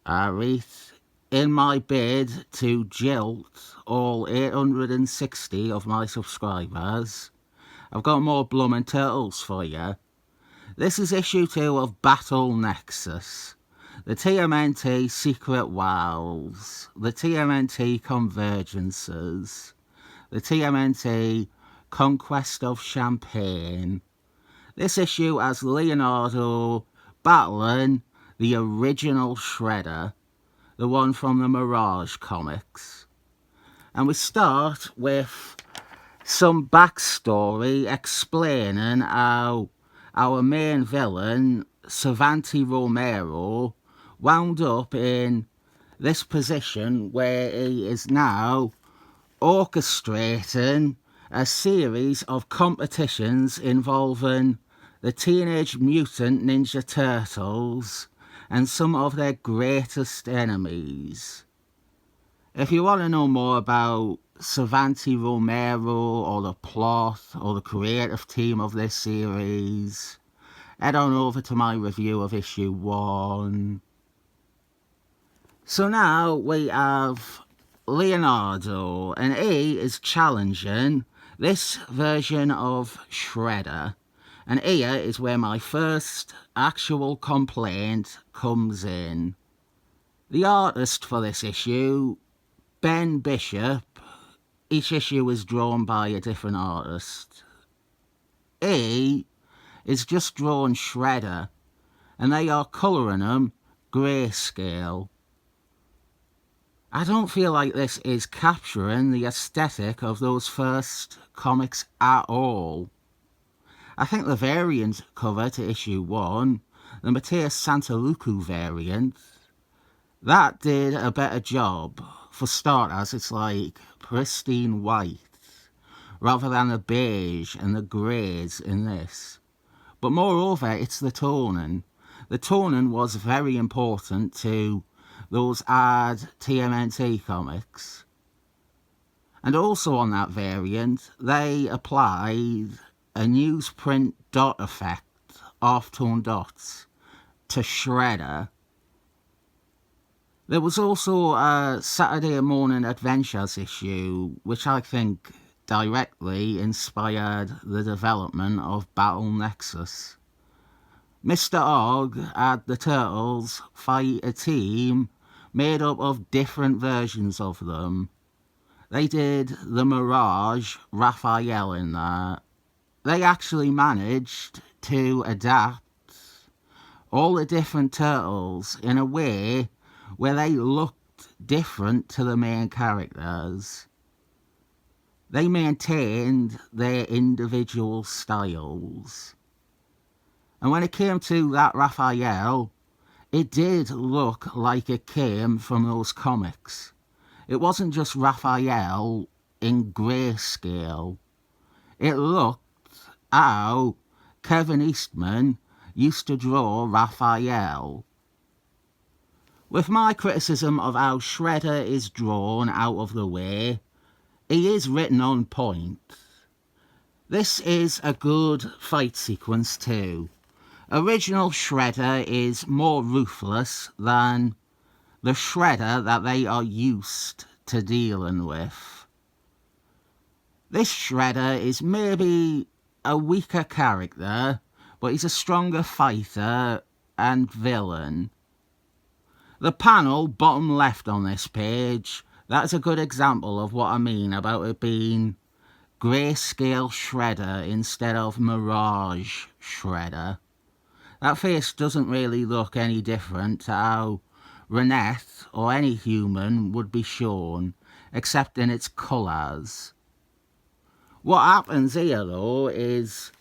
Alright, in my bid to jilt all 860 of my subscribers, I've got more bloomin' turtles for you. This is issue 2 of Battle Nexus. The TMNT Secret Worlds, the TMNT Convergences, the TMNT Conquest of Champagne. This issue has Leonardo battling the original Shredder, the one from the Mirage comics. And we start with some backstory explaining how our main villain, Savanti Romero, wound up in this position where he is now orchestrating a series of competitions involving the Teenage Mutant Ninja Turtles and some of their greatest enemies. If you want to know more about Savanti Romero or the plot or the creative team of this series, head on over to my review of issue 1. So now we have Leonardo, and he is challenging this version of Shredder. And here is where my first actual complaint comes in. The artist for this issue, Ben Bishop, each issue is drawn by a different artist. He is just drawn Shredder, and they are colouring him grayscale. I don't feel like this is capturing the aesthetic of those first comics at all. I think the variant cover to issue 1, the Matthias Santaluku variant, that did a better job. For starters, it's like pristine white, rather than the beige and the greys in this. But moreover, it's the toning. The toning was very important to those ad TMNT comics. And also on that variant, they applied a newsprint dot effect, half-tone dots, to Shredder. There was also a Saturday Morning Adventures issue, which I think directly inspired the development of Battle Nexus. Mr. Ogg had the Turtles fight a team made up of different versions of them. They did the Mirage Raphael in that. They actually managed to adapt all the different Turtles in a way where they looked different to the main characters. They maintained their individual styles. And when it came to that Raphael, it did look like it came from those comics. It wasn't just Raphael in grayscale. It looked how Kevin Eastman used to draw Raphael. With my criticism of how Shredder is drawn out of the way, he is written on point. This is a good fight sequence too. Original Shredder is more ruthless than the Shredder that they are used to dealing with. This Shredder is maybe a weaker character, but he's a stronger fighter and villain. The panel bottom left on this page, that's a good example of what I mean about it being grayscale Shredder instead of Mirage Shredder. That face doesn't really look any different to how Renette or any human would be shown, except in its colours. What happens here though is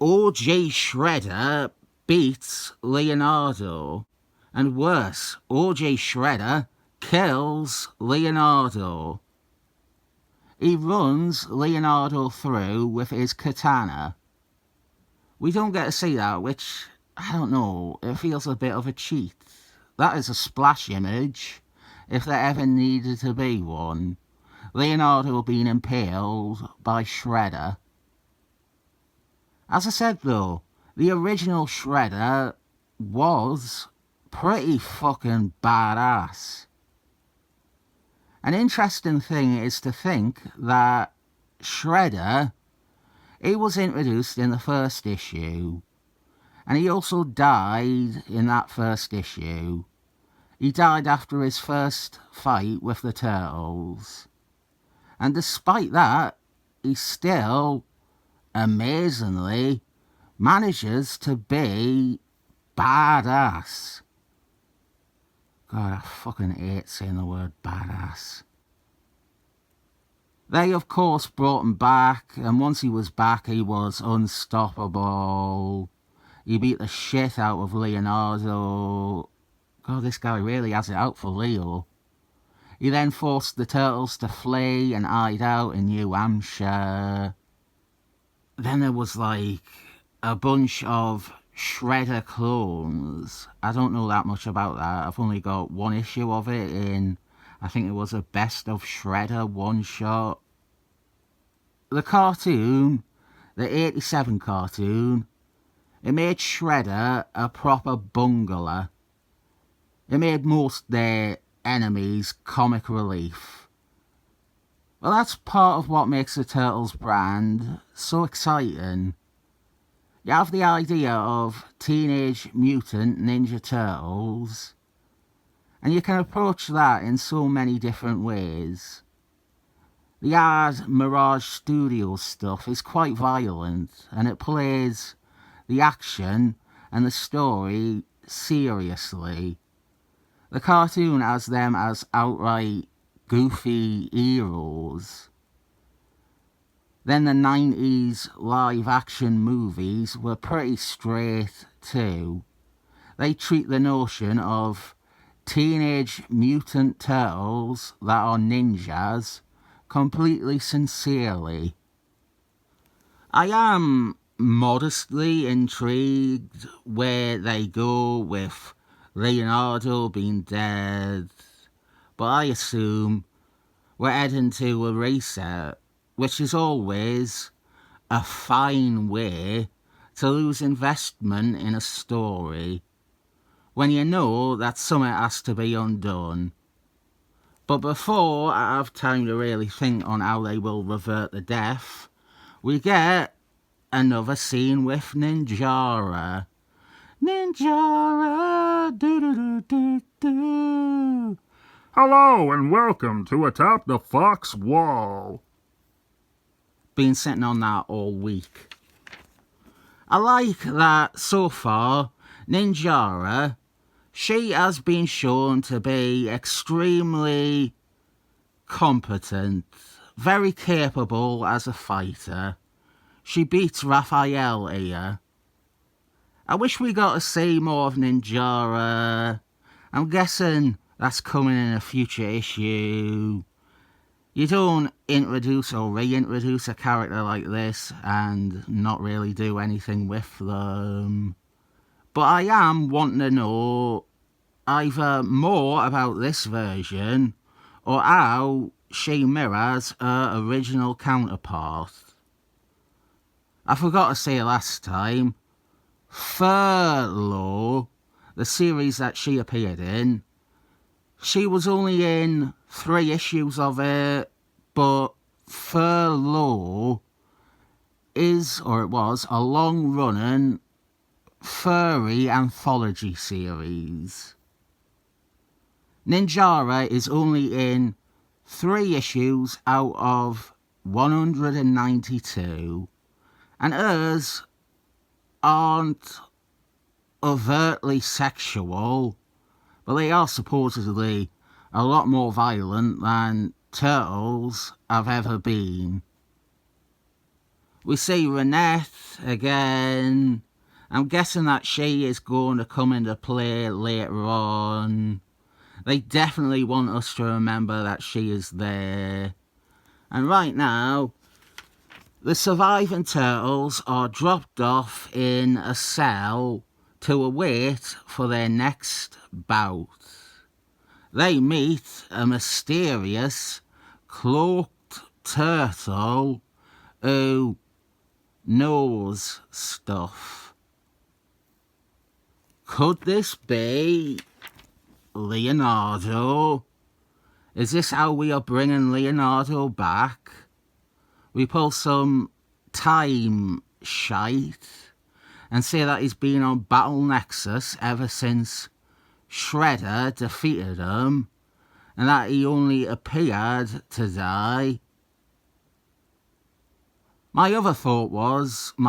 OG Shredder beats Leonardo, and worse, OG Shredder kills Leonardo. He runs Leonardo through with his katana. We don't get to see that, which, I don't know, it feels a bit of a cheat. That is a splash image, if there ever needed to be one. Leonardo being impaled by Shredder. As I said though, the original Shredder was pretty fucking badass. An interesting thing is to think that Shredder, he was introduced in the first issue, and he also died in that first issue. He died after his first fight with the Turtles. And despite that, he still, amazingly, manages to be badass. God, I fucking hate saying the word badass. They, of course, brought him back, and once he was back, he was unstoppable. He beat the shit out of Leonardo. God, this guy really has it out for Leo. He then forced the Turtles to flee and hide out in New Hampshire. Then there was like a bunch of Shredder clones. I don't know that much about that. I've only got one issue of it in, I think it was a Best of Shredder one-shot. The cartoon, the 87 cartoon, it made Shredder a proper bungler. It made most their enemies comic relief. Well, that's part of what makes the Turtles brand so exciting. You have the idea of Teenage Mutant Ninja Turtles, and you can approach that in so many different ways. The Art Mirage Studios stuff is quite violent, and it plays the action and the story seriously. The cartoon has them as outright goofy heroes. Then the 90s live-action movies were pretty straight too. They treat the notion of Teenage Mutant Turtles that are ninjas completely sincerely. I am modestly intrigued where they go with Leonardo being dead, but I assume we're heading to a reset, which is always a fine way to lose investment in a story when you know that something has to be undone. But before I have time to really think on how they will revert the death, we get another scene with Ninjara. Ninjara, do-do-do-do-do. Hello and welcome to Atop the Fox Wall. Been sitting on that all week. I like that so far, Ninjara, she has been shown to be extremely competent, very capable as a fighter. She beats Raphael here. I wish we got to see more of Ninjara. I'm guessing that's coming in a future issue. You don't introduce or reintroduce a character like this and not really do anything with them. But I am wanting to know either more about this version or how she mirrors her original counterpart. I forgot to say last time, Furlough, the series that she appeared in, she was only in 3 issues of it, but Furlough is, or it was, a long-running furry anthology series. Ninjara is only in 3 issues out of 192, and hers aren't overtly sexual, but they are supposedly a lot more violent than Turtles have ever been. We see Renette again. I'm guessing that she is going to come into play later on. They definitely want us to remember that she is there. And right now, the surviving Turtles are dropped off in a cell to await for their next bout. They meet a mysterious, cloaked turtle who knows stuff. Could this be Leonardo? Is this how we are bringing Leonardo back? We pull some time shite and say that he's been on Battle Nexus ever since Shredder defeated him, and that he only appeared to die. My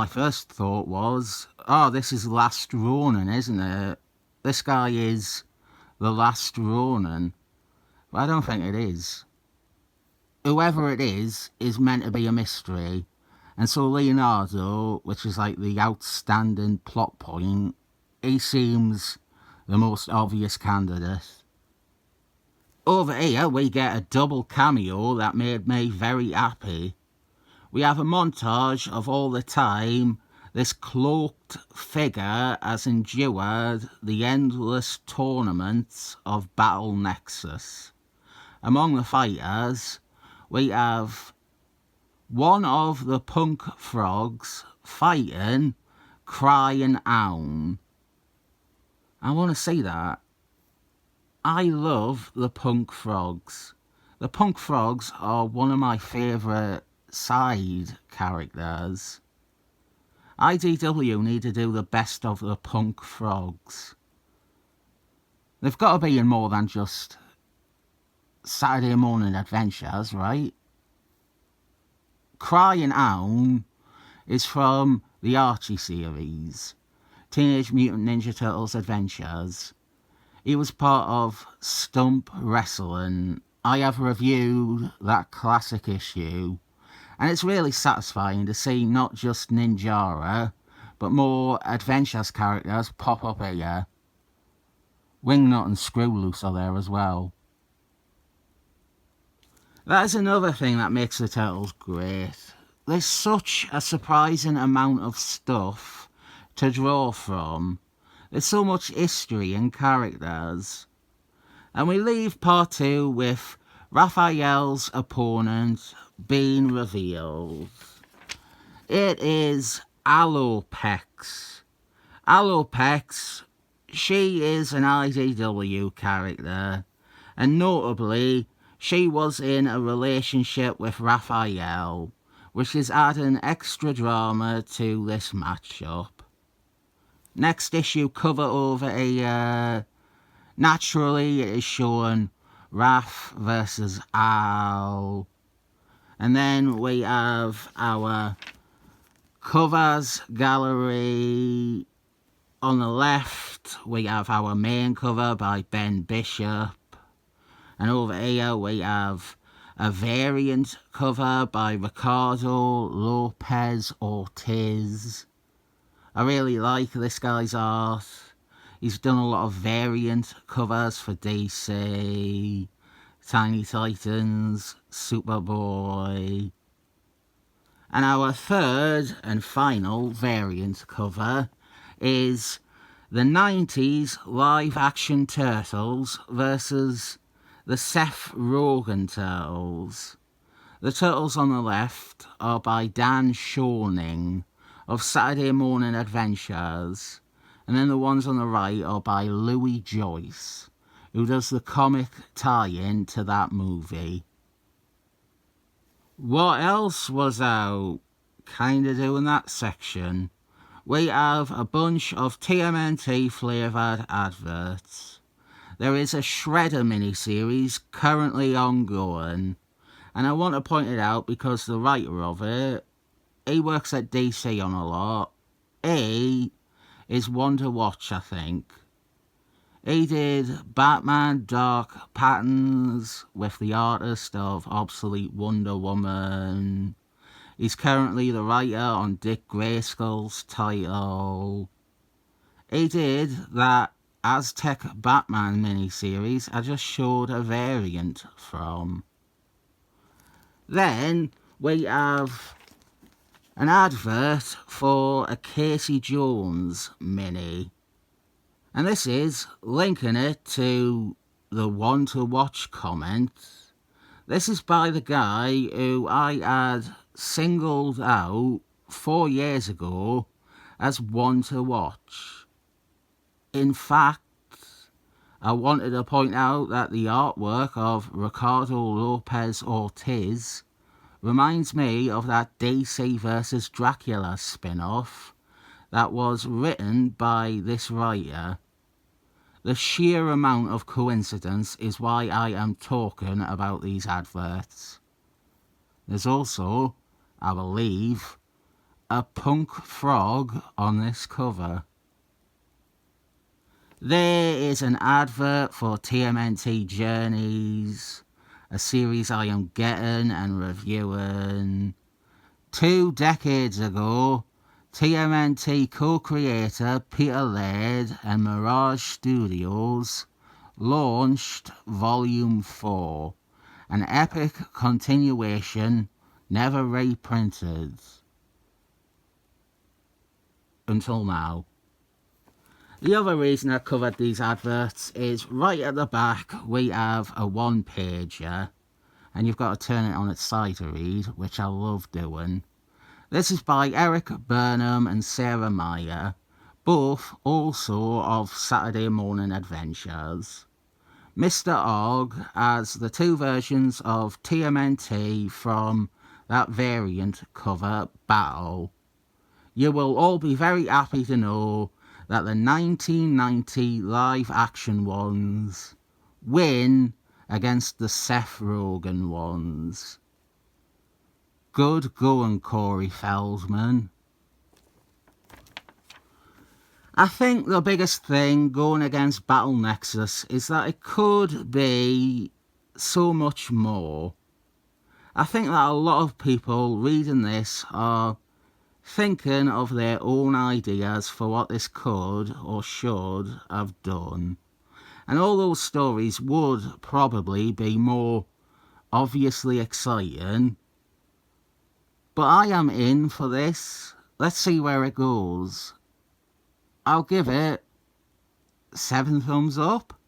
first thought was, oh, this is Last Ronin, isn't it? This guy is the Last Ronin. But I don't think it is. Whoever it is meant to be a mystery. And so Leonardo, which is like the outstanding plot point, he seems the most obvious candidate. Over here we get a double cameo that made me very happy. We have a montage of all the time this cloaked figure has endured the endless tournaments of Battle Nexus. Among the fighters, we have one of the punk frogs fighting Crying Own. I want to see that. I love the punk frogs. The punk frogs are one of my favourite side characters. IDW need to do the best of the punk frogs. They've got to be in more than just Saturday Morning Adventures, right? Crying Own is from the Archie series, Teenage Mutant Ninja Turtles Adventures. He was part of Stump Wrestling. I have reviewed that classic issue, and it's really satisfying to see not just Ninjara, but more Adventures characters pop up here. Wingnut and Screwloose are there as well. That is another thing that makes the Turtles great. There's such a surprising amount of stuff to draw from. There's so much history and characters. And we leave part 2 with Raphael's opponent being revealed. It is Alopex. Alopex, she is an IDW character, and notably, she was in a relationship with Raphael, which is adding extra drama to this matchup. Next issue cover over here, naturally it is showing Raph versus Al. And then we have our covers gallery. On the left, we have our main cover by Ben Bishop. And over here, we have a variant cover by Ricardo Lopez Ortiz. I really like this guy's art. He's done a lot of variant covers for DC, Tiny Titans, Superboy. And our third and final variant cover is the 90s live-action Turtles versus the Seth Rogen Turtles. The Turtles on the left are by Dan Schoening of Saturday Morning Adventures, and then the ones on the right are by Louis Joyce, who does the comic tie-in to that movie. What else was out? Kinda doing that section. We have a bunch of TMNT flavoured adverts. There is a Shredder miniseries currently ongoing, and I want to point it out because the writer of it, he works at DC on a lot. He is one to watch, I think. He did Batman Dark Patterns with the artist of Obsolete Wonder Woman. He's currently the writer on Dick Grayskull's title. He did that Aztec Batman miniseries I just showed a variant from. Then we have an advert for a Casey Jones mini. And this is linking it to the one to watch comment. This is by the guy who I had singled out 4 years ago as one to watch. In fact, I wanted to point out that the artwork of Ricardo Lopez Ortiz reminds me of that DC vs. Dracula spin-off that was written by this writer. The sheer amount of coincidence is why I am talking about these adverts. There's also, I believe, a punk frog on this cover. There is an advert for TMNT Journeys, a series I am getting and reviewing. 2 decades ago, TMNT co-creator Peter Laird and Mirage Studios launched Volume 4, an epic continuation never reprinted. Until now. The other reason I covered these adverts is right at the back we have a 1-pager, and you've got to turn it on its side to read, which I love doing. This is by Erik, Burnham and Sarah Myer, both also of Saturday Morning Adventures. Mr. Ogg has the 2 versions of TMNT from that variant cover battle. You will all be very happy to know that the 1990 live action ones win against the Seth Rogen ones. Good going, Corey Feldman. I think the biggest thing going against Battle Nexus is that it could be so much more. I think that a lot of people reading this are thinking of their own ideas for what this could or should have done. And all those stories would probably be more obviously exciting. But I am in for this. Let's see where it goes. I'll give it 7 thumbs up.